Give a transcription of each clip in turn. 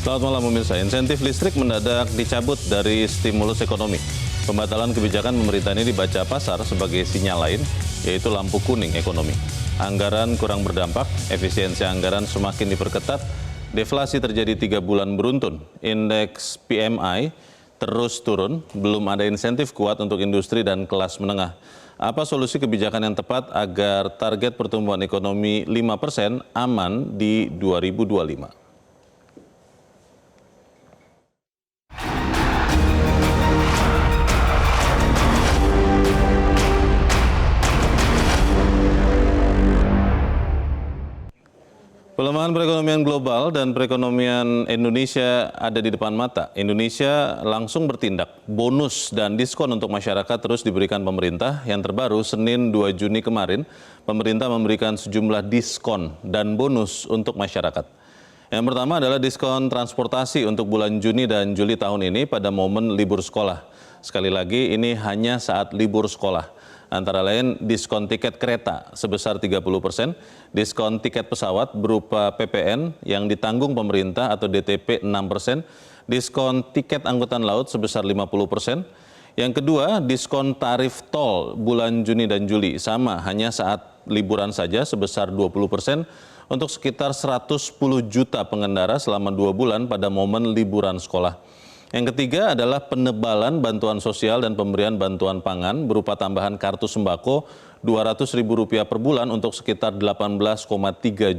Selamat malam pemirsa. Insentif listrik mendadak dicabut dari stimulus ekonomi. Pembatalan kebijakan pemerintah ini dibaca pasar sebagai sinyal lain, yaitu lampu kuning ekonomi. Anggaran kurang berdampak, efisiensi anggaran semakin diperketat, deflasi terjadi 3 bulan beruntun, indeks PMI terus turun, belum ada insentif kuat untuk industri dan kelas menengah. Apa solusi kebijakan yang tepat agar target pertumbuhan ekonomi 5% aman di 2025? Pelemahan perekonomian global dan perekonomian Indonesia ada di depan mata. Indonesia langsung bertindak. Bonus dan diskon untuk masyarakat terus diberikan pemerintah. Yang terbaru, Senin 2 Juni kemarin, pemerintah memberikan sejumlah diskon dan bonus untuk masyarakat. Yang pertama adalah diskon transportasi untuk bulan Juni dan Juli tahun ini pada momen libur sekolah. Sekali lagi, ini hanya saat libur sekolah. Antara lain diskon tiket kereta sebesar 30%, diskon tiket pesawat berupa PPN yang ditanggung pemerintah atau DTP 6%, diskon tiket angkutan laut sebesar 50%. Yang kedua, diskon tarif tol bulan Juni dan Juli sama hanya saat liburan saja sebesar 20% untuk sekitar 110 juta pengendara selama 2 bulan pada momen liburan sekolah. Yang ketiga adalah penebalan bantuan sosial dan pemberian bantuan pangan berupa tambahan kartu sembako Rp200.000 per bulan untuk sekitar 18,3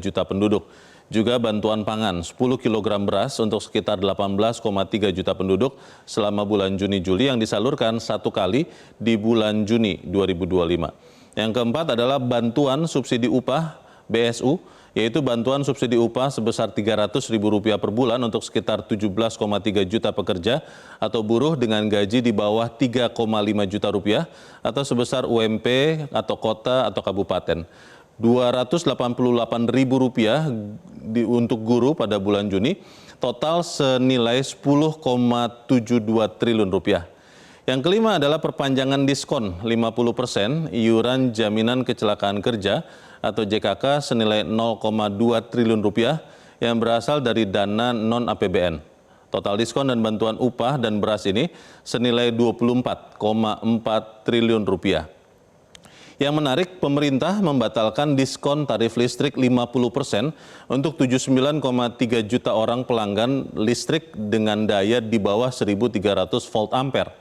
juta penduduk. Juga bantuan pangan 10 kg beras untuk sekitar 18,3 juta penduduk selama bulan Juni-Juli yang disalurkan satu kali di bulan Juni 2025. Yang keempat adalah bantuan subsidi upah BSU, yaitu bantuan subsidi upah sebesar Rp300.000 per bulan untuk sekitar 17,3 juta pekerja atau buruh dengan gaji di bawah 3,5 juta rupiah atau sebesar UMP atau kota atau kabupaten. Rp288.000 untuk guru pada bulan Juni, total senilai Rp10,72 triliun. Yang kelima adalah perpanjangan diskon 50% iuran jaminan kecelakaan kerja atau JKK senilai Rp0,2 triliun yang berasal dari dana non-APBN. Total diskon dan bantuan upah dan beras ini senilai Rp24,4 triliun. Yang menarik, pemerintah membatalkan diskon tarif listrik 50% untuk 79,3 juta orang pelanggan listrik dengan daya di bawah 1.300 volt ampere.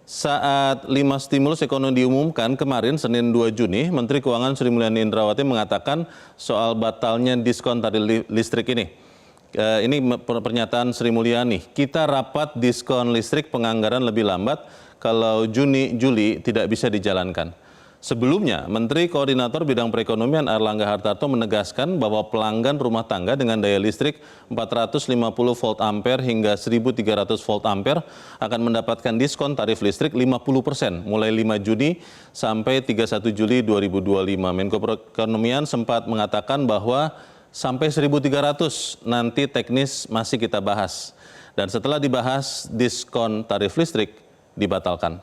Saat 5 stimulus ekonomi diumumkan kemarin Senin 2 Juni, Menteri Keuangan Sri Mulyani Indrawati mengatakan soal batalnya diskon tarif listrik ini. Ini pernyataan Sri Mulyani, kita rapat diskon listrik penganggaran lebih lambat kalau Juni-Juli tidak bisa dijalankan. Sebelumnya, Menteri Koordinator Bidang Perekonomian Airlangga Hartarto menegaskan bahwa pelanggan rumah tangga dengan daya listrik 450 volt ampere hingga 1300 volt ampere akan mendapatkan diskon tarif listrik 50% mulai 5 Juni sampai 31 Juli 2025. Menko Perekonomian sempat mengatakan bahwa sampai 1300 nanti teknis masih kita bahas. Dan setelah dibahas, diskon tarif listrik dibatalkan.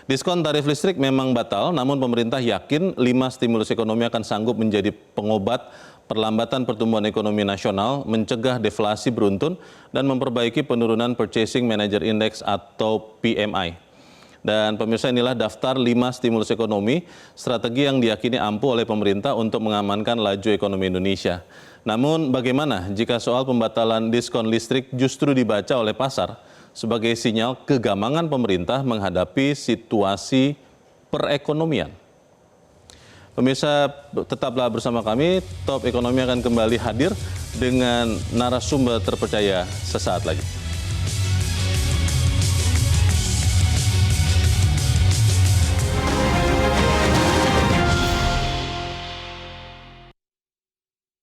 Diskon tarif listrik memang batal, namun pemerintah yakin 5 stimulus ekonomi akan sanggup menjadi pengobat perlambatan pertumbuhan ekonomi nasional, mencegah deflasi beruntun, dan memperbaiki penurunan Purchasing Manager Index atau PMI. Dan pemirsa, inilah daftar 5 stimulus ekonomi, strategi yang diyakini ampuh oleh pemerintah untuk mengamankan laju ekonomi Indonesia. Namun bagaimana jika soal pembatalan diskon listrik justru dibaca oleh pasar sebagai sinyal kegamangan pemerintah menghadapi situasi perekonomian? Pemirsa, tetaplah bersama kami. Top Ekonomi akan kembali hadir dengan narasumber terpercaya sesaat lagi.